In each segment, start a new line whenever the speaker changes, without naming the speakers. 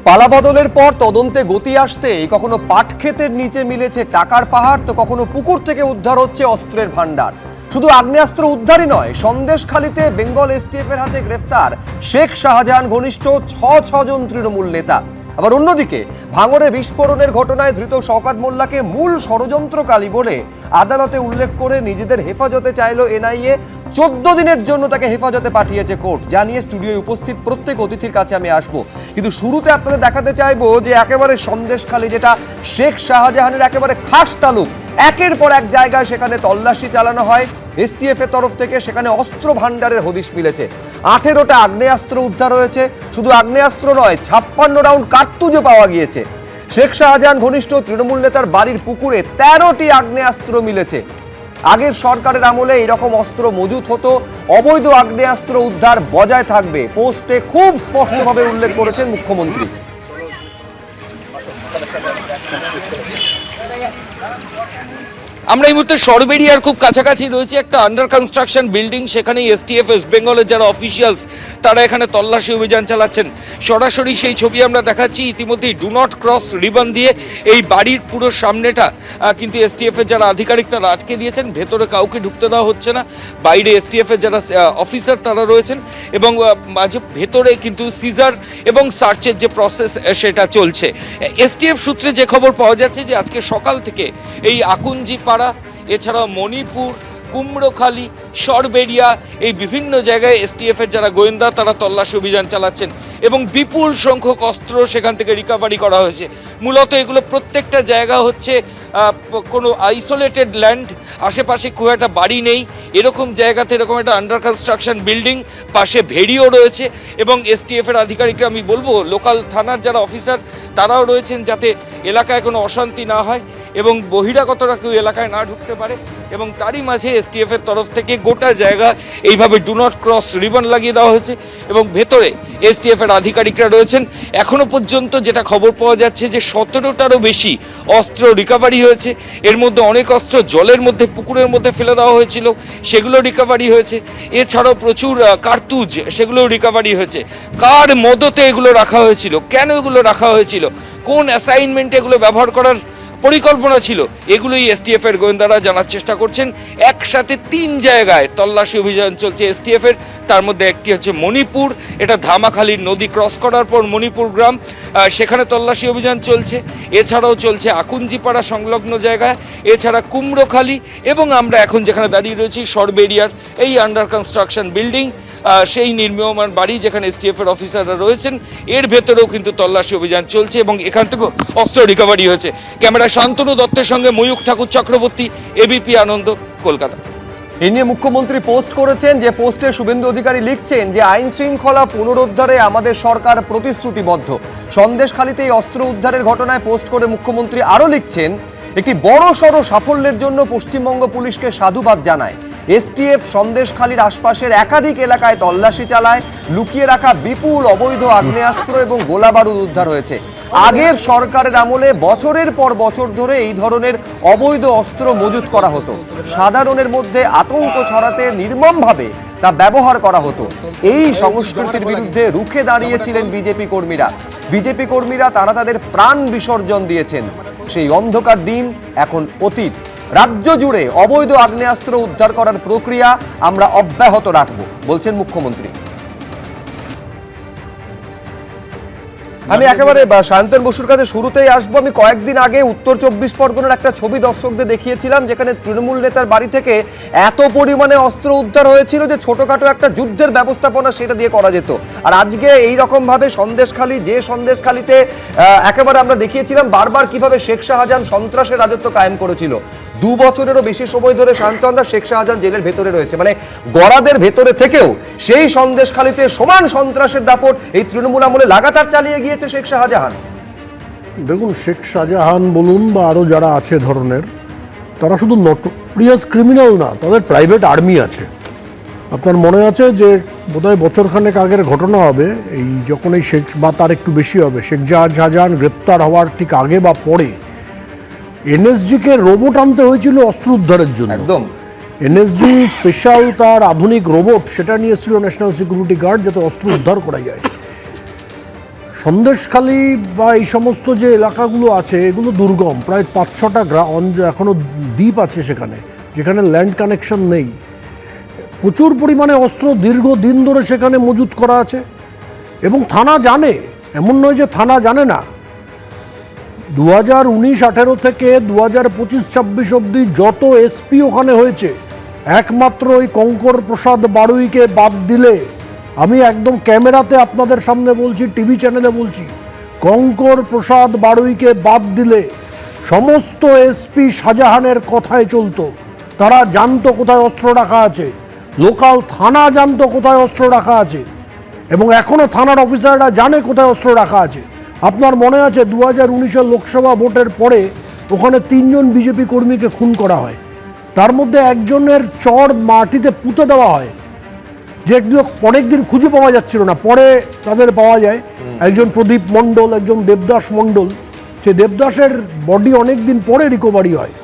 পালাবদলের পর তদন্তে গতি আসতেই কখনো পাট ক্ষেতের নিচে মিলেছে টাকার পাহাড়, তো কখনো পুকুর থেকে উদ্ধার হচ্ছে অস্ত্রের ভান্ডার। শুধু আগ্নেয়াস্ত্র উদ্ধারই নয়, সন্দেশখালীতে বেঙ্গল এসটিএফ এর হাতে গ্রেফতার শেখ শাহজাহান ঘনিষ্ঠ ছজন তৃণমূল নেতা। আবার অন্যদিকে ভাঙড়ে বিস্ফোরণের ঘটনায় ধৃত শওকত মোল্লাকে মূল ষড়যন্ত্রকারী বলে আদালতে উল্লেখ করে নিজেদের হেফাজতে চাইল এনআইএ। 14 দিনের জন্য তাকে হেফাজতে পাঠিয়েছে কোর্ট। জানিয়ে স্টুডিওয় উপস্থিত প্রত্যেক অতিথির কাছে আমি আসবো, কিন্তু শুরুতে আপনাদের দেখাতে চাইবো যে একেবারে সন্দেশখালী, যেটা শেখ শাহজাহানের একেবারে খাস তালুক, একের পর এক জায়গায় সেখানে তল্লাশি চালানো হয় এসটিএফ এর তরফ থেকে। সেখানে অস্ত্র ভান্ডারের হদিশ মিলেছে, 18টা আগ্নেয়াস্ত্র উদ্ধার হয়েছে। শুধু আগ্নেয়াস্ত্র নয়, 56 রাউন্ড কার্তুজও পাওয়া গিয়েছে। শেখ শাহজাহান ঘনিষ্ঠ তৃণমূল নেতার বাড়ির পুকুরে 13টি আগ্নেয়াস্ত্র মিলেছে। আগের সরকারের আমলে এরকম অস্ত্র মজুত হতো, অবৈধ আগ্নেয়াস্ত্র উদ্ধার বজায় থাকবে, পোস্টে খুব স্পষ্টভাবে উল্লেখ করেছেন মুখ্যমন্ত্রী।
আমরা এই মুহূর্তে সরবেরিয়ার খুব কাছাকাছি রয়েছে, একটা আন্ডার কনস্ট্রাকশন বিল্ডিং। সেখানে এসটিএফ ওয়েস্ট বেঙ্গলের যারা অফিসিয়ালস তারা এখানে তল্লাশি অভিযান চালাচ্ছেন। সরাসরি সেই ছবি আমরা দেখাচ্ছি। ইতিমধ্যেই ডু নট ক্রস রিবন দিয়ে এই বাড়ির পুরো সামনেটা কিন্তু এসটিএফ এর যারা আধিকারিক তারা আটকে দিয়েছেন। ভেতরে কাউকে ঢুকতে দেওয়া হচ্ছে না। বাইরে এসটিএফ এর যারা অফিসার তারা রয়েছেন এবং মাঝে ভেতরে কিন্তু সিজার এবং সার্চের যে প্রসেস সেটা চলছে। এসটিএফ সূত্রে যে খবর পাওয়া যাচ্ছে যে আজকে সকাল থেকে এই আকুঞ্জি এছাড়াও মণিপুর, কুমড়োখালী, সরবেরিয়া, এই বিভিন্ন জায়গায় এসটিএফ এর যারা গোয়েন্দা তারা তল্লাশি অভিযান চালাচ্ছেন এবং বিপুল সংখ্যক অস্ত্র সেখান থেকে রিকভারি করা হয়েছে। মূলত এগুলো প্রত্যেকটা জায়গা হচ্ছে কোনো আইসোলেটেড ল্যান্ড, আশেপাশে খুব একটা বাড়ি নেই, এরকম জায়গাতে এরকম একটা আন্ডার কনস্ট্রাকশন বিল্ডিং, পাশে ভেড়িও রয়েছে এবং এসটিএফ এর আধিকারিকরা, আমি বলবো লোকাল থানার যারা অফিসার তারাও রয়েছেন, যাতে এলাকায় কোনো অশান্তি না হয় এবং বহিরাগতরা কেউ এলাকায় না ঢুকতে পারে। এবং তারই মাঝে এসটিএফ এর তরফ থেকে গোটা জায়গা এইভাবে ডু নট ক্রস রিবন লাগিয়ে দেওয়া হয়েছে এবং ভেতরে এসটিএফ এর আধিকারিকরা রয়েছেন। এখনো পর্যন্ত যেটা খবর পাওয়া যাচ্ছে যে 17টারও বেশি অস্ত্র রিকভারি হয়েছে। এর মধ্যে অনেক অস্ত্র জলের মধ্যে, পুকুরের মধ্যে ফেলে দেওয়া হয়েছিল, সেগুলো রিকভারি হয়েছে। এছাড়াও প্রচুর কার্তুজ, সেগুলোও রিকভারি হয়েছে। কার মদতে এগুলো রাখা হয়েছিল, কেন এগুলো রাখা হয়েছিল, কোন অ্যাসাইনমেন্টে এগুলো ব্যবহার করার পরিকল্পনা ছিল, এগুলোই এসটিএফ এর গোয়েন্দারা জানার চেষ্টা করছেন। একসাথে 3 জায়গায় তল্লাশি অভিযান চলছে এসটিএফ এর। তার মধ্যে একটি হচ্ছে মণিপুর, এটা ধামাখালীর নদী ক্রস করার পর মণিপুর গ্রাম, সেখানে তল্লাশি অভিযান চলছে। এছাড়াও চলছে আকুঞ্জিপাড়া সংলগ্ন জায়গায়, এছাড়া কুমড়োখালী এবং আমরা এখন যেখানে দাঁড়িয়ে রয়েছি সরবেরিয়ার এই আন্ডার কনস্ট্রাকশন বিল্ডিং, সেই নির্মীয়মান বাড়ি যেখানে এসটিএফ এর অফিসাররা রয়েছেন, এর ভেতরেও কিন্তু তল্লাশি অভিযান চলছে এবং এখান থেকেও অস্ত্র রিকভারি হয়েছে। ক্যামেরা শান্তনু দত্তের সঙ্গে ময়ূখ ঠাকুর চক্রবর্তী, এবিপি আনন্দ, কলকাতা।
এ নিয়ে মুখ্যমন্ত্রী পোস্ট করেছেন, যে পোস্টে শুভেন্দু অধিকারী লিখছেন যে আইন শৃঙ্খলা পুনরুদ্ধারে আমাদের সরকার প্রতিশ্রুতিবদ্ধ। সন্দেশখালীতে এই অস্ত্র উদ্ধারের ঘটনায় পোস্ট করে মুখ্যমন্ত্রী আরও লিখছেন, একটি বড়সড় সাফল্যের জন্য পশ্চিমবঙ্গ পুলিশকে সাধুবাদ জানায়। এসটিএফ সন্দেশখালীর আশপাশের একাধিক এলাকায় তল্লাশি চালায়, লুকিয়ে রাখা বিপুল অবৈধ আগ্নেয়াস্ত্র এবং গোলাবারুদ উদ্ধার হয়েছে। আগের সরকারের আমলে বছরের পর বছর ধরে এই ধরনের অবৈধ অস্ত্র মজুত করা হতো। সাধারণের মধ্যে আতঙ্ক ছড়াতে নির্মমভাবে তা ব্যবহার করা হতো। এই সংস্কৃতির বিরুদ্ধে রুখে দাঁড়িয়েছিলেন বিজেপি কর্মীরা তারা তাদের প্রাণ বিসর্জন দিয়েছেন। সেই অন্ধকার দিন এখন অতীত। রাজ্য জুড়ে অবৈধ আগ্নেয়াস্ত্র উদ্ধার করার প্রক্রিয়া আমরা অব্যাহত রাখব, বলছেন মুখ্যমন্ত্রী। আমি একেবারে সায়ন্তন বসুর কাছে শুরুতেই আসবো। আমি কয়েকদিন আগে উত্তর 24 পরগনার একটা ছবি দর্শকদের দেখিয়েছিলাম, যেখানে তৃণমূল নেতার বাড়ি থেকে এত পরিমাণে অস্ত্র উদ্ধার হয়েছিল যে ছোটখাটো একটা যুদ্ধের ব্যবস্থাপনা সেটা দিয়ে করা যেত। আর আজকে এই রকম ভাবে সন্দেশখালী, যে সন্দেশখালীতে একেবারে আমরা দেখিয়েছিলাম বারবার কিভাবে শেখ শাহজাহান সন্ত্রাসের রাজত্ব কায়েম করেছিল। 2 বছরেরও বেশি সময় ধরে শান্তনদা শেখ শাহজাহান জেলের ভেতরে রয়েছে, মানে গড়াদের ভেতরে থেকেও সেই সন্দেশখালীতে সমান সন্ত্রাসের দাপট এই তৃণমূল আমলে লাগাতার চালিয়ে গিয়েছে শেখ শাহজাহান।
দেখুন, শেখ শাহজাহান বলুন বা আরও যারা আছে ধরনের, তারা শুধু নটোরিয়াস ক্রিমিনাল না, তাদের প্রাইভেট আর্মি আছে। আপনার মনে আছে যে বোধহয় বছরখানেক আগের ঘটনা হবে, এই যখন এই শেখ বা তার একটু বেশি হবে, শেখ শাহজাহান গ্রেপ্তার হওয়ার ঠিক আগে বা পরে এনএসজিকে রোবট আনতে হয়েছিল অস্ত্র উদ্ধারের জন্য।
একদম,
এনএসজি স্পেশাল তার আধুনিক রোবট সেটা নিয়েছিল ন্যাশনাল সিকিউরিটি গার্ড, যাতে অস্ত্র উদ্ধার করা যায়। সন্দেশখালী বা এই সমস্ত যে এলাকাগুলো আছে এগুলো দুর্গম, প্রায় 5-6টা এখনো দ্বীপ আছে সেখানে, যেখানে ল্যান্ড কানেকশন নেই। প্রচুর পরিমাণে অস্ত্র দীর্ঘদিন ধরে সেখানে মজুত করা আছে এবং থানা জানে, এমন নয় যে থানা জানে না। 2019-18 থেকে 2025-26 অবধি যত এসপি ওখানে হয়েছে, একমাত্র ওই কঙ্কর প্রসাদ বাড়ুইকে বাদ দিলে, আমি একদম ক্যামেরাতে আপনাদের সামনে বলছি, টিভি চ্যানেলে বলছি, কঙ্কর প্রসাদ বাড়ুইকে বাদ দিলে সমস্ত এসপি শাহজাহানের কথায় চলতো। তারা জানতো কোথায় অস্ত্র রাখা আছে, লোকাল থানা জানতো কোথায় অস্ত্র রাখা আছে, এবং এখনও থানার অফিসাররা জানে কোথায় অস্ত্র রাখা আছে। আপনার মনে আছে 2019-এর লোকসভা ভোটের পরে ওখানে 3 জন বিজেপি কর্মীকে খুন করা হয়, তার মধ্যে একজনের চর মাটিতে পুঁতে দেওয়া হয়, যেগুলো অনেকদিন খুঁজে পাওয়া যাচ্ছিল না, পরে তাদের পাওয়া যায়। একজন প্রদীপ মণ্ডল, একজন দেবদাস মণ্ডল, সে দেবদাসের বডি অনেকদিন পরে রিকভারি হয়।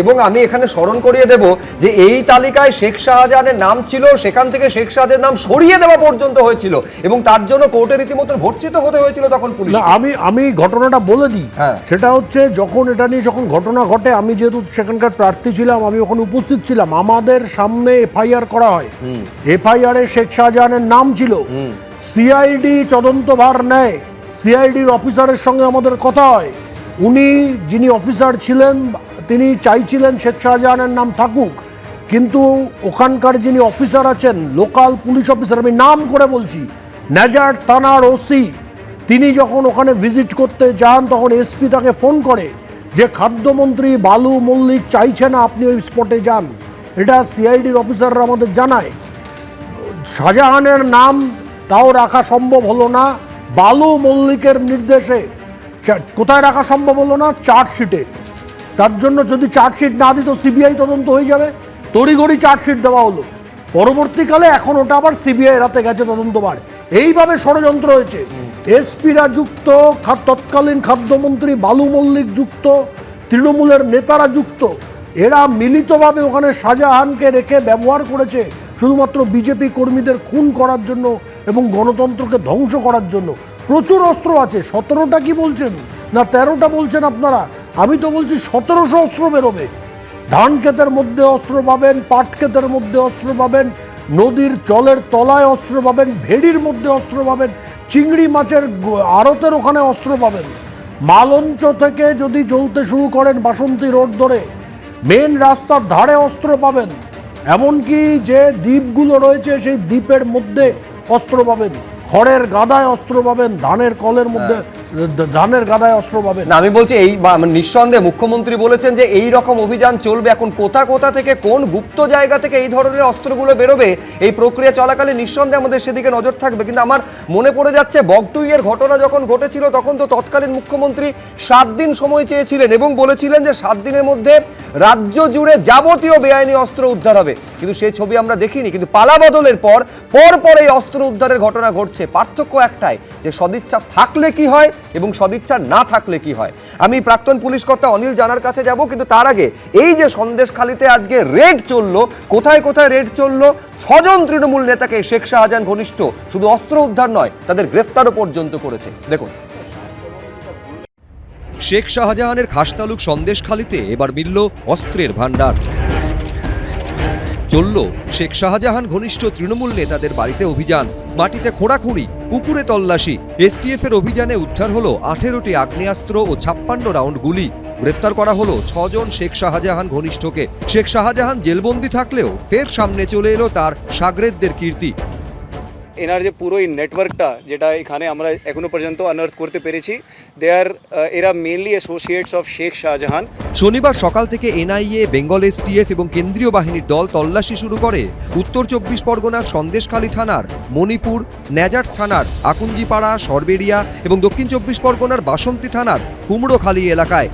এবং আমি এখানে স্মরণ করিয়ে দেব যে এই তালিকায় শেখ শাহজাহানের নাম ছিল, সেখান থেকে শেখ শাহজাহানের নাম সরিয়ে দেওয়া পর্যন্ত হয়েছিল এবং তার জন্য কোর্টে রীতিমতো ভর্ৎসিত হতে হয়েছিল তখন পুলিশ।
আমি ঘটনাটা বলে দিই। সেটা হচ্ছে যখন এটা নিয়ে যখন ঘটনা ঘটে, আমি যেহেতু সেখানকার প্রার্থী ছিলাম, আমি ওখানে উপস্থিত ছিলাম, আমাদের সামনে এফআইআর করা হয়। এফআইআরে শেখ শাহজাহানের নাম ছিল। সিআইডি তদন্তভার নেয়, সিআইডির অফিসারের সঙ্গে আমাদের কথা হয়। উনি যিনি অফিসার ছিলেন তিনি চাইছিলেন শেখ শাহজাহানের নাম থাকুক, কিন্তু ওখানকার যিনি অফিসার আছেন, লোকাল পুলিশ অফিসার, আমি নাম করে বলছি, নেজার থানার ওসি, তিনি যখন ওখানে ভিজিট করতে যান তখন এসপি তাকে ফোন করে যে খাদ্যমন্ত্রী বালু মল্লিক চাইছে না আপনি ওই স্পটে যান। এটা সিআইডির অফিসাররা আমাদের জানায়। শাহজাহানের নাম তাও রাখা সম্ভব হলো না, বালু মল্লিকের নির্দেশে। কোথায় রাখা সম্ভব হলো না? চার্জশিটে। তার জন্য যদি চার্জশিট না দিত সিবিআই তদন্ত হয়ে যাবে, তড়িঘড়ি চার্জশিট দেওয়া হলো। পরবর্তীকালে এখন ওটা আবার সিবিআই হাতে গেছে তদন্তভার। এইভাবে ষড়যন্ত্র হয়েছে। এসপিরা যুক্ত, তৎকালীন খাদ্যমন্ত্রী বালু মল্লিক যুক্ত, তৃণমূলের নেতারা যুক্ত, এরা মিলিতভাবে ওখানে শাহজাহানকে রেখে ব্যবহার করেছে শুধুমাত্র বিজেপি কর্মীদের খুন করার জন্য এবং গণতন্ত্রকে ধ্বংস করার জন্য। প্রচুর অস্ত্র আছে। 17টা কি বলছেন না 13টা বলছেন আপনারা? আমি তো বলছি 1700 অস্ত্র বেরোবে। ধান ক্ষেতের মধ্যে অস্ত্র পাবেন, পাট ক্ষেতের মধ্যে অস্ত্র পাবেন, নদীর জলের তলায় অস্ত্র পাবেন, ভেড়ির মধ্যে অস্ত্র পাবেন, চিংড়ি মাছের আড়তের ওখানে অস্ত্র পাবেন। মালঞ্চ থেকে যদি চলতে শুরু করেন বাসন্তী রোড ধরে, মেন রাস্তার ধারে অস্ত্র পাবেন। এমনকি যে দ্বীপগুলো রয়েছে সেই দ্বীপের মধ্যে অস্ত্র পাবেন, খড়ের গাদায় অস্ত্র পাবেন, ধানের কলের মধ্যে ধানের গাদায় অস্ত্র পাবেন।
না, আমি বলছি এই নিঃসন্দেহে মুখ্যমন্ত্রী বলেছেন যে এই রকম অভিযান চলবে। এখন কোথা কোথা থেকে কোন গুপ্ত জায়গা থেকে এই ধরনের অস্ত্রগুলো বেরোবে, এই প্রক্রিয়া চলাকালে নিঃসন্দেহে আমাদের সেদিকে নজর থাকবে। কিন্তু আমার মনে পড়ে যাচ্ছে বগটুইয়ের ঘটনা যখন ঘটেছিল তখন তো তৎকালীন মুখ্যমন্ত্রী 7 দিন সময় চেয়েছিলেন এবং বলেছিলেন যে 7 দিনের মধ্যে রাজ্য জুড়ে যাবতীয় বেআইনি অস্ত্র উদ্ধার হবে। কিন্তু সেই ছবি আমরা দেখিনি। কিন্তু পালা বদলের পর এই অস্ত্র উদ্ধারের ঘটনা ঘটছে। পার্থক্য একটাই, যে সদিচ্ছা থাকলে কি হয় এবং সদিচ্ছা না থাকলে কি হয়। আমি প্রাক্তন পুলিশ কর্তা অনিল জানার কাছে যাব, কিন্তু তার আগে এই যে সন্দেশখালীতে আজকে রেড চললো, কোথায় কোথায় রেড চললো, 6 জন তৃণমূল নেতাকে শেখ শাহজাহান ঘনিষ্ঠ শুধু অস্ত্র উদ্ধার নয়, তাদের গ্রেফতারও পর্যন্ত করেছে। দেখুন, শেখ শাহজাহানের খাসতালুক সন্দেশখালীতে এবার মিলল অস্ত্রের ভান্ডার। চলল শেখ শাহজাহান ঘনিষ্ঠ তৃণমূল নেতাদের বাড়িতে অভিযান, মাটিতে খোঁড়াখুঁড়ি, পুকুরে তল্লাশি। এসটিএফ এর অভিযানে উদ্ধার হলো 18টি আগ্নেয়াস্ত্র ও 56 রাউন্ড গুলি। গ্রেফতার করা হলো 6 জন শেখ শাহজাহান ঘনিষ্ঠকে। শেখ শাহজাহান জেলবন্দি থাকলেও ফের সামনে চলে এলো তার শাগরেদদের কীর্তি।
এনার যে পুরো এই নেটওয়ার্কটা যেটা এখানে আমরা এখনো পর্যন্ত আনআর্থ করতে পেরেছি, এরা mainly associates of Sheikh Shahjahan.
শনিবার সকাল থেকে এনআইএ, বেঙ্গল এসটিএফ এবং কেন্দ্রীয় বাহিনীর দল তল্লাশি শুরু করে উত্তর 24 পরগনার সন্দেশখালী থানার, মণিপুর, নেজার থানার আকুঞ্জিপাড়া, সরবেড়িয়া এবং দক্ষিণ 24 পরগনার বাসন্তী থানার কুমড়োখালী এলাকায়।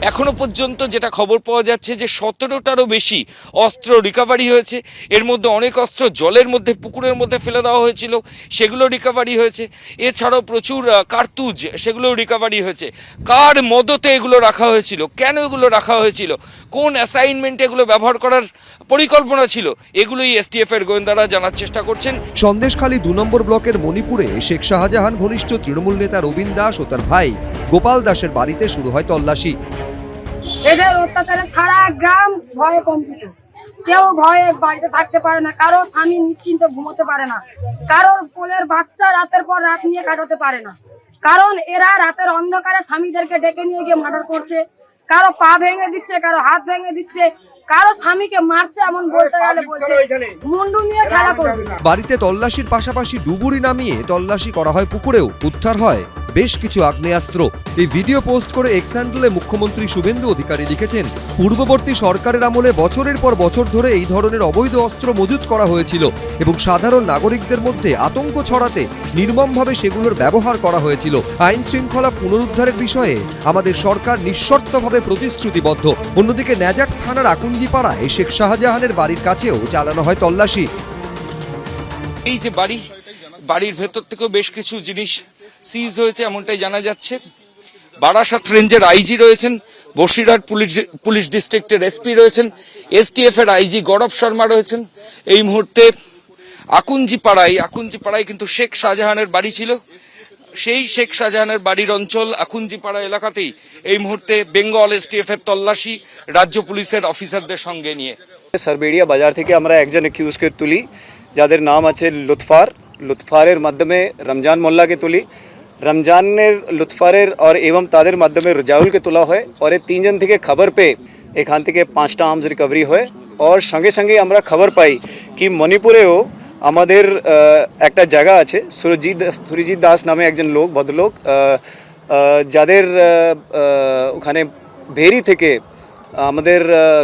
এখনো পর্যন্ত যেটা খবর পাওয়া যাচ্ছে যে 17টারও বেশি অস্ত্র রিকভারি হয়েছে। এর মধ্যে অনেক অস্ত্র জলের মধ্যে পুকুরের মধ্যে ফেলে দেওয়া হয়েছিল, সেগুলো রিকভারি হয়েছে। এছাড়াও প্রচুর কার্তুজ, সেগুলোও রিকভারি হয়েছে। কার মদতে এগুলো রাখা হয়েছিল, কেন এগুলো রাখা হয়েছিল, কোন অ্যাসাইনমেন্টে এগুলো ব্যবহার করার পরিকল্পনা ছিল, এগুলোই এসটিএফ এর গোয়েন্দারা জানার চেষ্টা করছেন।
সন্দেশখালী 2 নম্বর ব্লকের মণিপুরে শেখ শাহজাহান ঘনিষ্ঠ তৃণমূল নেতা রবীন দাস ও তার ভাই গোপাল দাসের বাড়িতে শুরু হয় তল্লাশি।
এদের অত্যাচারে সারা গ্রাম ভয়ে কম্পিত, কেউ ভয়ে বাড়িতে থাকতে পারে না, কারো স্বামী নিশ্চিন্ত ঘুমোতে পারে না, কারোর কোলের বাচ্চা রাতের পর রাত নিয়ে কাটাতে পারে না, কারণ এরা রাতের অন্ধকারে স্বামীদেরকে ডেকে নিয়ে গিয়ে মার্ডার করছে, কারো পা ভেঙে দিচ্ছে, কারো হাত ভেঙে দিচ্ছে, কারো স্বামীকে মারছে, এমন বলতে গেলে বলছে মুন্ডু নিয়ে খেলা করবে।
বাড়িতে তল্লাশির পাশাপাশি ডুবুরি নামিয়ে তল্লাশি করা হয় পুকুরেও, উদ্ধার হয় বেশ কিছু আগ্নেয়াস্ত্র। এই ভিডিও পোস্ট করে এক্স হ্যান্ডেলে মুখ্যমন্ত্রী শুভেন্দু অধিকারী লিখেছেন, পূর্ববর্তী সরকারের আমলে বছরের পর বছর ধরে এই ধরনের অবৈধ অস্ত্র মজুত করা হয়েছিল এবং সাধারণ নাগরিকদের মধ্যে আতঙ্ক ছড়াতে নির্মমভাবে সেগুলোর ব্যবহার করা হয়েছিল। আইন শৃঙ্খলা পুনরুদ্ধারের বিষয়ে আমাদের সরকার নিঃশর্তভাবে প্রতিশ্রুতিবদ্ধ। অন্যদিকে ন্যাজাট থানার আকুঞ্জিপাড়ায় শেখ শাহজাহানের বাড়ির কাছেও চালানো হয় তল্লাশি।
এই যে বাড়ির ভেতর থেকেও বেশ কিছু জিনিস সিজ হয়েছে এমনটাই জানা যাচ্ছে। বারাসাত রেঞ্জের আইজি রয়েছেন, বসিরহাট পুলিশ ডিস্ট্রিক্টের এসপি রয়েছেন, এসটিএফ এর আইজি গৌরব শর্মা রয়েছেন। এই মুহূর্তে আকুঞ্জিপাড়ায় কিন্তু শেখ শাহজাহানের বাড়ি ছিল। সেই শেখ শাহজাহানের বাড়ির অঞ্চল আকুঞ্জিপাড়া এলাকাতেই এই মুহূর্তে বেঙ্গল এসটিএফ এর তল্লাশি রাজ্য পুলিশের অফিসারদের সঙ্গে নিয়ে।
সারবেড়িয়া বাজার থেকে আমরা একজন অ্যাকিউজকে তুলি, যাদের নাম আছে লুৎফারের মাধ্যমে রমজান মোল্লাকে তুলি, রমজানের লুৎফারের আর এবং তাদের মাধ্যমে রাজাউলকে তোলা হয়। আর এই তিনজন থেকে খবর পেয়ে এখান থেকে 5টা আর্মস রিকভারি হয়। আর সঙ্গে সঙ্গে আমরা খবর পাই কি মণিপুরেও আমাদের একটা জায়গা আছে, সুরজিৎ দাস নামে একজন লোক, ভদ্রলোক, যাদের ওখানে ভেরি থেকে আমাদের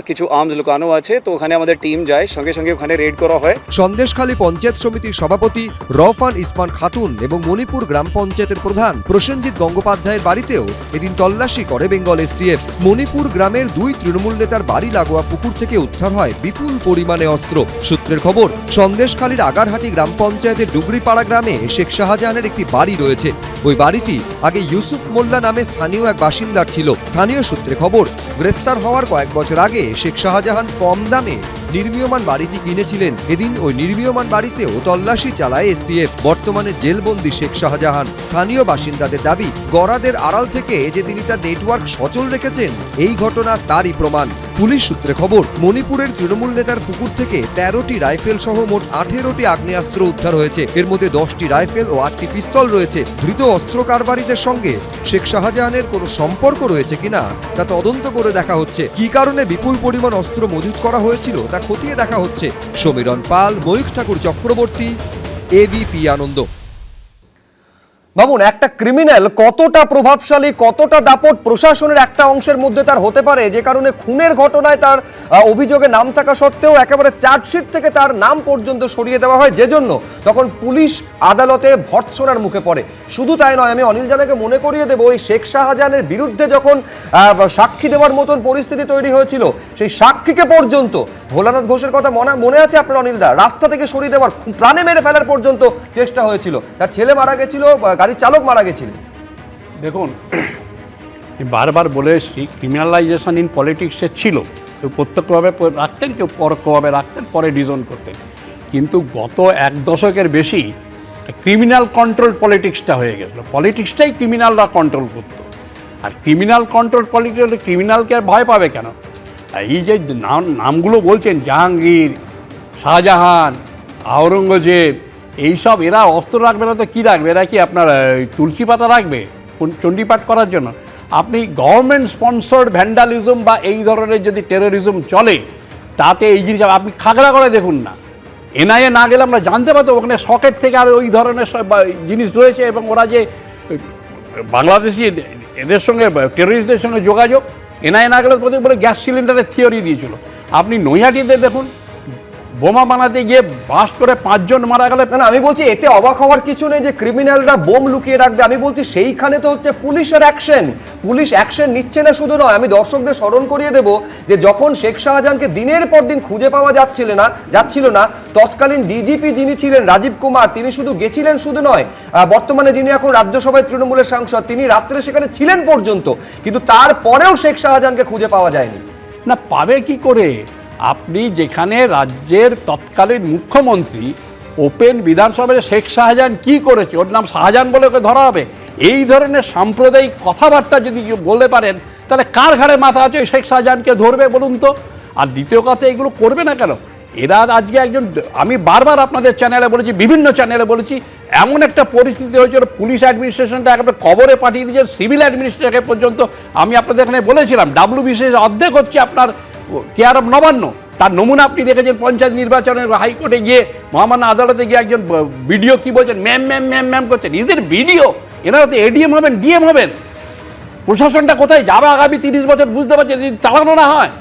কিছু আর্মস লুকানো আছে, তো ওখানে আমাদের টিম যায়, সঙ্গে সঙ্গে ওখানে রেড করা হয়।
সন্দেশখালী পঞ্চায়েত সমিতির সভাপতি রওফান ইসমান খাতুন এবং মণিপুর গ্রাম পঞ্চায়েতের প্রধান প্রসেনজিৎ গঙ্গোপাধ্যায়ের বাড়িতেও এদিন তল্লাশি করে বেঙ্গল এসটিএফ। মণিপুর গ্রামের 2 তৃণমূল নেতার বাড়ি লাগোয়া পুকুর থেকে উদ্ধার হয় বিপুল পরিমাণে অস্ত্র। সূত্রের খবর, সন্দেশখালীর আগারহাটি গ্রাম পঞ্চায়েতের ডুগরিপাড়া গ্রামে শেখ শাহজাহানের একটি বাড়ি রয়েছে। ওই বাড়িটি আগে ইউসুফ মোল্লা নামে স্থানীয় এক বাসিন্দার ছিল। স্থানীয় সূত্রে খবর, গ্রেফতার হওয়ার কয়েক বছর আগে শেখ শাহজাহান কম দামে নির্মীয়মান বাড়িটি কিনেছিলেন। এদিন ওই নির্মীয়মান বাড়িতেও তল্লাশি চালায় এসটিএফ। বর্তমানে জেলবন্দি শেখ শাহজাহান। স্থানীয় বাসিন্দাদের দাবি, গরাদের আড়াল থেকে যে তিনি তার নেটওয়ার্ক সচল রেখেছেন, এই ঘটনা তারই প্রমাণ। পুলিশ সূত্রে খবর, মণিপুরের তৃণমূল নেতার পুকুর থেকে 13টি রাইফেল সহ মোট 18টি আগ্নেয়াস্ত্র উদ্ধার হয়েছে। এর মধ্যে 10টি রাইফেল ও 8টি পিস্তল রয়েছে। ধৃত অস্ত্র কারবারিদের সঙ্গে শেখ শাহজাহানের কোনো সম্পর্ক রয়েছে কিনা তা তদন্ত করে দেখা হচ্ছে। কি কারণে বিপুল পরিমাণ অস্ত্র মজুত করা হয়েছিল তা খতিয়ে দেখা হচ্ছে। সমীরণ পাল, ময়ূখ ঠাকুর চক্রবর্তী, এবিপি আনন্দ। ভাবুন, একটা ক্রিমিনাল কতটা প্রভাবশালী, কতটা দাপট প্রশাসনের একটা অংশের মধ্যে তার হতে পারে, যে কারণে খুনের ঘটনায় তার অভিযোগে নাম থাকা সত্ত্বেও একেবারে চার্জশিট থেকে তার নাম পর্যন্ত সরিয়ে দেওয়া হয়, যে জন্য তখন পুলিশ আদালতে ভর্ৎসনার মুখে পড়ে। শুধু তাই নয়, আমি অনিল জানাকে মনে করিয়ে দেবো, এই শেখ শাহজাহানের বিরুদ্ধে যখন সাক্ষী দেওয়ার মতন পরিস্থিতি তৈরি হয়েছিল, সেই সাক্ষীকে পর্যন্ত ভোলানাথ ঘোষের কথা মনে আছে আপনার অনিলদা, রাস্তা থেকে সরিয়ে দেওয়ার, প্রাণে মেরে ফেলার পর্যন্ত চেষ্টা হয়েছিল। তার ছেলে মারা গেছিল, গাড়ির চালক মারা গেছিলেন।
দেখুন, বারবার বলে এসেছি, ক্রিমিনালাইজেশন ইন পলিটিক্সে ছিল। কেউ প্রত্যক্ষভাবে রাখতেন, কেউ পরোক্ষভাবে রাখতেন, পরে ডিজন করতেন। কিন্তু গত 1 দশকের বেশি ক্রিমিনাল কন্ট্রোল পলিটিক্সটা হয়ে গেছিল। পলিটিক্সটাই ক্রিমিনালরা কন্ট্রোল করত। আর ক্রিমিনাল কন্ট্রোল পলিটিক্স, ক্রিমিনালকে আর ভয় পাবে কেন? এই যে নামগুলো বলছেন, জাহাঙ্গীর, শাহজাহান, আওরঙ্গজেব, এইসব, এরা অস্ত্র রাখবে না তো কী রাখবে? এরা কি আপনার তুলসী পাতা রাখবে চণ্ডীপাঠ করার জন্য? আপনি গভর্নমেন্ট স্পন্সর্ড ভ্যান্ডালিজম বা এই ধরনের যদি টেরোরিজম চলে, তাতে এই জিনিস আপনি খাগড়া করে দেখুন না, এনআইএ না গেলে আমরা জানতে পারতাম ওখানে সকেট থেকে আর ওই ধরনের জিনিস রয়েছে। এবং ওরা যে বাংলাদেশি এদের সঙ্গে, টেরোরিস্টদের সঙ্গে যোগাযোগ, এনআইএ না গেলে বলে গ্যাস সিলিন্ডারের থিওরি দিয়েছিল। আপনি নৈহাটিতে দেখুন, বোমা বানাতে গিয়ে বাস্ট করে 5 জন মারা গেলে
না না, আমি বলছি এতে অবাক হওয়ার কিছু নেই যে ক্রিমিনালরা বোম লুকিয়ে রাখবে। আমি বলছি সেইখানে তো হচ্ছে পুলিশের অ্যাকশন, পুলিশ অ্যাকশন নিচ্ছে না শুধু নয়, আমি দর্শকদের স্মরণ করিয়ে দেব যে যখন শেখ শাহজাহানকে দিনের পর দিন খুঁজে পাওয়া যাচ্ছিল না তৎকালীন ডিজিপি যিনি ছিলেন রাজীব কুমার, তিনি শুধু গেছিলেন শুধু নয়, বর্তমানে যিনি এখন রাজ্যসভায় তৃণমূলের সাংসদ, তিনি রাত্রে সেখানে ছিলেন পর্যন্ত, কিন্তু তারপরেও শেখ শাহজাহানকে খুঁজে পাওয়া যায়নি।
না পাবে কি করে? আপনি যেখানে রাজ্যের তৎকালীন মুখ্যমন্ত্রী ওপেন বিধানসভায় শেখ শাহজাহান কি করেছে, ওর নাম শাহজাহান বলে ওকে ধরা হবে? এই ধরনের সাম্প্রদায়িক কথাবার্তা যদি কেউ বলতে পারেন তাহলে কার ঘাড়ে মাথা আছে শেখ শাহজাহানকে ধরবে বলুন তো? আর দ্বিতীয় কথা, এগুলো করবে না কেন? এরা আজকে একজন, আমি বারবার আপনাদের চ্যানেলে বলেছি, বিভিন্ন চ্যানেলে বলেছি, এমন একটা পরিস্থিতি হয়েছিল পুলিশ অ্যাডমিনিস্ট্রেশনটা একেবারে কবরে পাঠিয়ে দিয়েছে, সিভিল অ্যাডমিনিস্ট্রেশনকে পর্যন্ত। আমি আপনাদের এখানে বলেছিলাম WBCS অর্ধেক হচ্ছে আপনার কেয়ার অফ নবান্ন, তার নমুনা আপনি দেখেছেন পঞ্চায়েত নির্বাচনের হাইকোর্টে গিয়ে, মহামান্য আদালতে গিয়ে একজন বিডিও কি বলছেন, ম্যাম ম্যাম ম্যাম ম্যাম করছেন। ইজ এর ভিডিও? এনারা তো এডিএম হবেন, ডিএম হবেন। প্রশাসনটা কোথায় যাবে আগামী 30 বছর বুঝতে পারছেন যদি চালানো না হয়।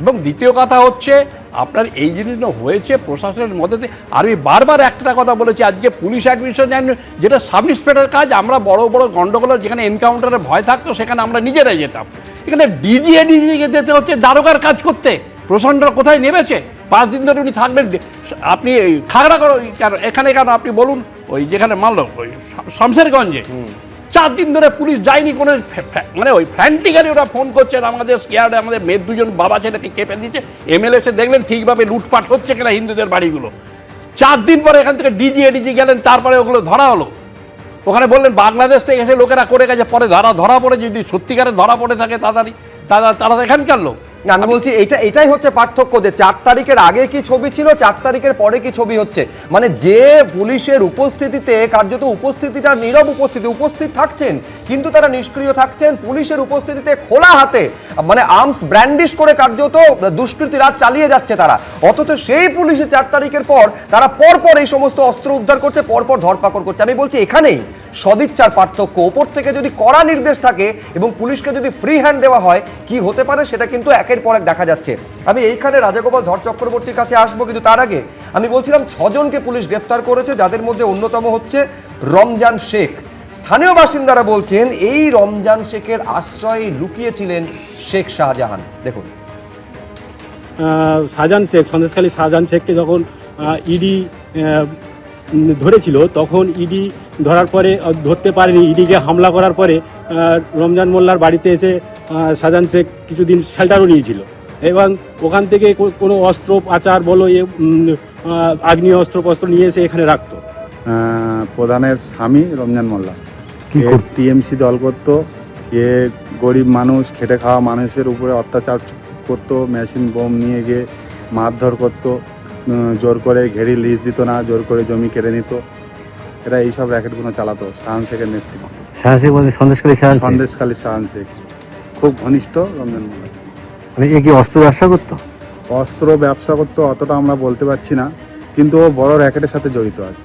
এবং দ্বিতীয় কথা হচ্ছে আপনার এই জিনিসটা হয়েছে প্রশাসনের মধ্যে। আর আমি বারবার একটা কথা বলেছি, আজকে পুলিশ অ্যাডমিনিস্ট্রেশন যেটা সাব ইন্সপেক্টর কাজ, আমরা বড় বড় গন্ডগোলের যেখানে এনকাউন্টারে ভয় থাকতো সেখানে আমরা নিজেরাই যেতাম। এখানে ডিজিকে যেতে হচ্ছে দারোগার কাজ করতে। প্রশাসনটা কোথায় নেমেছে? 5 দিন ধরে উনি থাকবেন। আপনি খাগড়া করো এখানে কেন আপনি বলুন, ওই যেখানে মানলো ওই শমশেরগঞ্জে 4 দিন ধরে পুলিশ যায়নি কোনো, মানে ওই ফ্র্যান্টিক্যালি ওরা ফোন করছেন আমাদের স্কেয়ার্ডে, আমাদের মেয়ের 2 জন বাবা ছেলেকে কেঁপে দিচ্ছে। এমএলএ এসে দেখলেন ঠিকভাবে লুটপাট হচ্ছে কিনা হিন্দুদের বাড়িগুলো। 4 দিন পরে এখান থেকে ডিজি গেলেন, তারপরে ওগুলো ধরা হলো। ওখানে বললেন বাংলাদেশ থেকে এসে লোকেরা করে গেছে, পরে ধরা পড়ে, যদি সত্যিকারে ধরা পড়ে থাকে তারা এখানকার লোক।
না আমি বলছি এটাই হচ্ছে পার্থক্য, যে 4 তারিখের আগে কি ছবি ছিল, 4 তারিখের পরে কি ছবি হচ্ছে। মানে যে পুলিশের উপস্থিতিতে কার্যত উপস্থিতিটা নীরব উপস্থিত থাকছেন, কিন্তু তারা নিষ্ক্রিয় থাকছেন। পুলিশের উপস্থিতিতে খোলা হাতে মানে আর্মস ব্র্যান্ডিশ করে কার্যত দুষ্কৃতী রাজ চালিয়ে যাচ্ছে তারা। অথচ সেই পুলিশে 4 তারিখের পর তারা পরপর এই সমস্ত অস্ত্র উদ্ধার করছে, পরপর ধরপাকড় করছে। আমি বলছি এখানেই সদিচ্ছার পার্থক্য। ওপর থেকে যদি কড়া নির্দেশ থাকে এবং পুলিশকে যদি ফ্রি হ্যান্ড দেওয়া হয়, কি হতে পারে সেটা কিন্তু একের পর এক দেখা যাচ্ছে। আমি এইখানে রাজাগোপাল ধর চক্রবর্তীর কাছে আসবো, কিন্তু তার আগে আমি বলছিলাম 6 জনকে পুলিশ গ্রেফতার করেছে, যাদের মধ্যে অন্যতম হচ্ছে রমজান শেখ। স্থানীয় বাসিন্দারা বলছেন এই রমজান শেখের আশ্রয়ে লুকিয়েছিলেন শেখ শাহজাহান। দেখুন,
শাহজাহান শেখ, সন্দেশখালী শাহজাহান শেখকে যখন ইডি ধরেছিল, তখন ইডি ধরার পরে ধরতে পারেনি, ইডিকে হামলা করার পরে রমজান মোল্লার বাড়িতে এসে শাহজাহান শেখ কিছুদিন শেল্টারও নিয়েছিল, এবং ওখান থেকে কোনো অস্ত্র আচার বলো আগ্নেয় অস্ত্র নিয়ে এসে এখানে রাখতো।
প্রধানের স্বামী রমজান মোল্লা টিএমসি দল করত, এ গরিব মানুষ, খেটে খাওয়া মানুষের উপরে অত্যাচার করতো, মেশিন বোম নিয়ে গিয়ে মারধর করতো, জোর করে ঘেরি লিজ দিত না, জোর করে জমি কেড়ে নিত। এরা এইসব র্যাকেটগুলো চালাতো শাহান শেখের নেতৃত্বে।
শাহান শেখ বলতে সন্দেশখালী
শাহান শেখ খুব ঘনিষ্ঠ রমজান মোল্লা।
মানে এ কি অস্ত্র ব্যবসা করতো?
অস্ত্র ব্যবসা করতো অতটা আমরা বলতে পারছি না, কিন্তু ও বড় র্যাকেটের সাথে জড়িত আছে।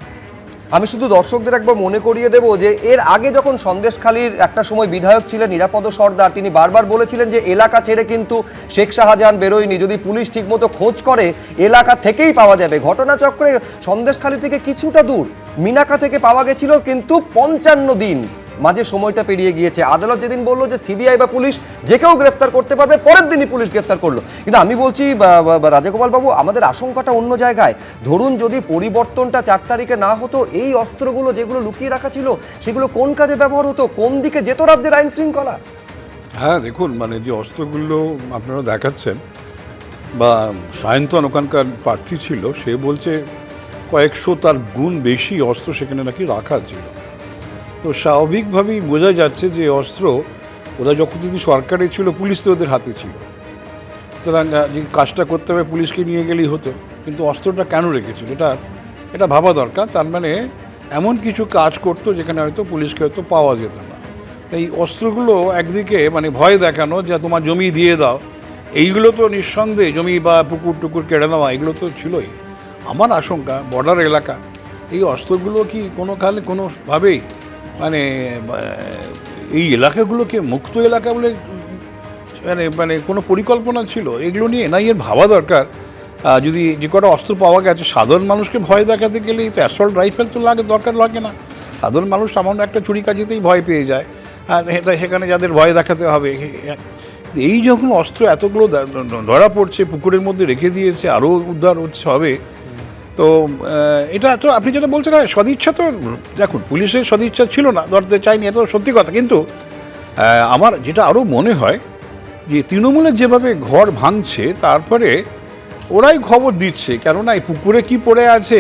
আমি শুধু দর্শকদের একবার মনে করিয়ে দেব যে এর আগে যখন সন্দেশখালীর একটা সময় বিধায়ক ছিলেন নিরাপদ সর্দার, তিনি বারবার বলেছিলেন যে এলাকা ছেড়ে কিন্তু শেখ শাহজাহান বেরোয়নি, যদি পুলিশ ঠিকমতো খোঁজ করে এলাকা থেকেই পাওয়া যাবে। ঘটনাচক্রে সন্দেশখালী থেকে কিছুটা দূর মিনাকা থেকে পাওয়া গেছিল, কিন্তু 55 দিন মাঝে সময়টা পেরিয়ে গিয়েছে। আদালত যেদিন বললো যে সিবিআই বা পুলিশ যে কেউ গ্রেফতার করতে পারবে, পরের দিনই পুলিশ গ্রেফতার করলো। কিন্তু আমি বলছি রাজাগোপাল বাবু, আমাদের আশঙ্কাটা অন্য জায়গায়। ধরুন যদি পরিবর্তনটা 4 তারিখে না হতো, এই অস্ত্রগুলো যেগুলো লুকিয়ে রাখা ছিল সেগুলো কোন কাজে ব্যবহার হতো, কোন দিকে যেত রাজ্যের আইন শৃঙ্খলা?
হ্যাঁ দেখুন, মানে যে অস্ত্রগুলো আপনারা দেখাচ্ছেন, বা সায়ন্তন ওখানকার প্রার্থী ছিল, সে বলছে কয়েকশো তার গুণ বেশি অস্ত্র সেখানে নাকি রাখা ছিল। তো স্বাভাবিকভাবেই বোঝা যাচ্ছে যে অস্ত্র ওরা যখন যদি সরকারে ছিল, পুলিশ তো ওদের হাতে ছিল, সুতরাং যে কাজটা করতে হবে পুলিশকে নিয়ে গেলেই হতো। কিন্তু অস্ত্রটা কেন রেখেছিল এটা ভাবা দরকার। তার মানে এমন কিছু কাজ করতো যেখানে হয়তো পুলিশকে হয়তো পাওয়া যেত না। এই অস্ত্রগুলো একদিকে মানে ভয় দেখানো, যে তোমার জমি দিয়ে দাও, এইগুলো তো নিঃসন্দেহে জমি বা পুকুর টুকুর কেড়ে নেওয়া, এগুলো তো ছিলই। আমার আশঙ্কা বর্ডার এলাকা, এই অস্ত্রগুলো কি কোনোভাবেই মানে এই এলাকাগুলোকে মুক্ত এলাকা বলে মানে কোনো পরিকল্পনা ছিল এগুলো নিয়ে? না, এর ভাবা দরকার যদি যে কটা অস্ত্র পাওয়া গেছে, সাধারণ মানুষকে ভয় দেখাতে গেলেই তো অ্যাসল্ট রাইফেল তো দরকার লাগে না। সাধারণ মানুষ সামান্য একটা ছুরি কাজিতেই ভয় পেয়ে যায়, আর সেখানে যাদের ভয় দেখাতে হবে। এই যখন অস্ত্র এতগুলো ধরা পড়ছে, পুকুরের মধ্যে রেখে দিয়েছে, আরও উদ্ধার হবে, তো এটা তো আপনি যেটা বলছেন, সদিচ্ছা তো দেখুন পুলিশের সদিচ্ছা ছিল না, ধরতে চাইনি, এটা তো সত্যি কথা। কিন্তু আমার যেটা আরও মনে হয় যে তৃণমূলের যেভাবে ঘর ভাঙছে, তারপরে ওরাই খবর দিচ্ছে, কেননা এই পুকুরে কি পড়ে আছে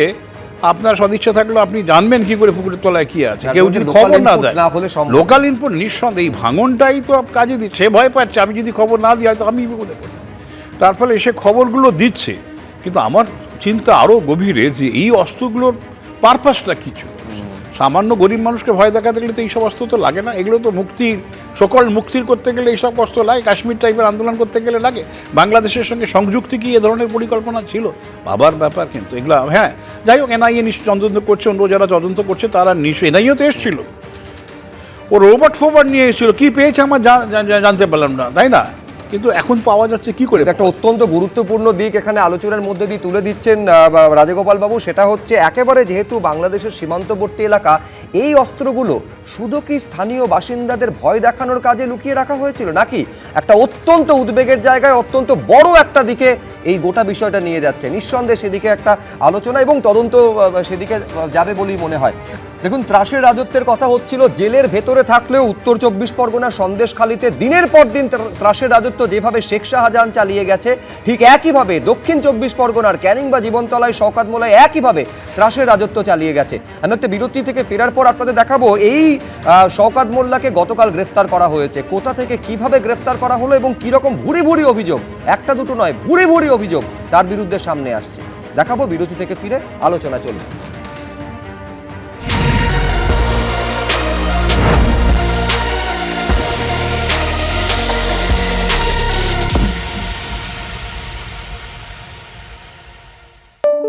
আপনার সদিচ্ছা থাকলেও আপনি জানবেন কি করে পুকুরের তলায় কি আছে, কেউ যদি খবর না দেয়। লোকাল ইনপুট নিঃসন্দেহে এই ভাঙনটাই তো কাজে দিচ্ছে, ভয় পাচ্ছে আমি যদি খবর না দিই হয়তো আমি বিপদে পড়ি, তার ফলে সে খবরগুলো দিচ্ছে। কিন্তু আমার চিন্তা আরও গভীরে যে এই অস্ত্রগুলোর পারপাসটা কিছু, সামান্য গরিব মানুষকে ভয় দেখাতে গেলে তো এইসব অস্ত্র তো লাগে না, এগুলো তো মুক্তির করতে গেলে এইসব অস্ত্র লাগে, কাশ্মীর টাইপের আন্দোলন করতে গেলে লাগে। বাংলাদেশের সঙ্গে সংযুক্তি কি এ ধরনের পরিকল্পনা ছিল? বাবার ব্যাপার। কিন্তু এগুলো হ্যাঁ, যাই হোক, এনআইএ তদন্ত করছে, অন্য যারা তদন্ত করছে তারা এনআইএ তো এসেছিল, ও রোবট নিয়ে এসেছিল, কি পেয়েছে আমার জানতে পারলাম না, তাই না? কিন্তু এখন পাওয়া যাচ্ছে কি করে?
একটা অত্যন্ত গুরুত্বপূর্ণ দিক এখানে আলোচনার মধ্যে দিয়ে তুলে দিচ্ছেন রাজগোপাল বাবু, সেটা হচ্ছে একেবারে যেহেতু বাংলাদেশের সীমান্তবর্তী এলাকা, এই অস্ত্রগুলো শুধু কি স্থানীয় বাসিন্দাদের ভয় দেখানোর কাজে লুকিয়ে রাখা হয়েছিল, নাকি একটা অত্যন্ত উদ্বেগের জায়গায় অত্যন্ত বড় একটা দিকে এই গোটা বিষয়টা নিয়ে যাচ্ছে? নিঃসন্দেহে সেদিকে একটা আলোচনা এবং তদন্ত সেদিকে যাবে বলেই মনে হয়। দেখুন, ত্রাসের রাজত্বের কথা হচ্ছিল, জেলের ভেতরে থাকলেও উত্তর 24 পরগনার সন্দেশখালীতে দিনের পর দিন ত্রাসের রাজত্ব যেভাবে শেখ শাহজাহান চালিয়ে গেছে, ঠিক একইভাবে দক্ষিণ 24 পরগনার ক্যানিং বা জীবনতলায়, শওকত মোল্লায় একইভাবে ত্রাসের রাজত্ব চালিয়ে গেছে। আমি একটা বিরতি থেকে ফেরার পর আপনাদের দেখাবো এই শওকত মোল্লাকে গতকাল গ্রেফতার করা হয়েছে, কোথা থেকে কিভাবে গ্রেফতার করা হলো এবং কিরকম ভুরি ভুরি অভিযোগ, একটা দুটো নয়, ভুরি ভুরি অভিযোগ তার বিরুদ্ধে সামনে আসছে। দেখাবো, বিরতি থেকে ফিরে আলোচনা চলবে।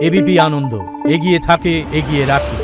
এবিপি আনন্দ, এগিয়ে থাকে, এগিয়ে রাখে।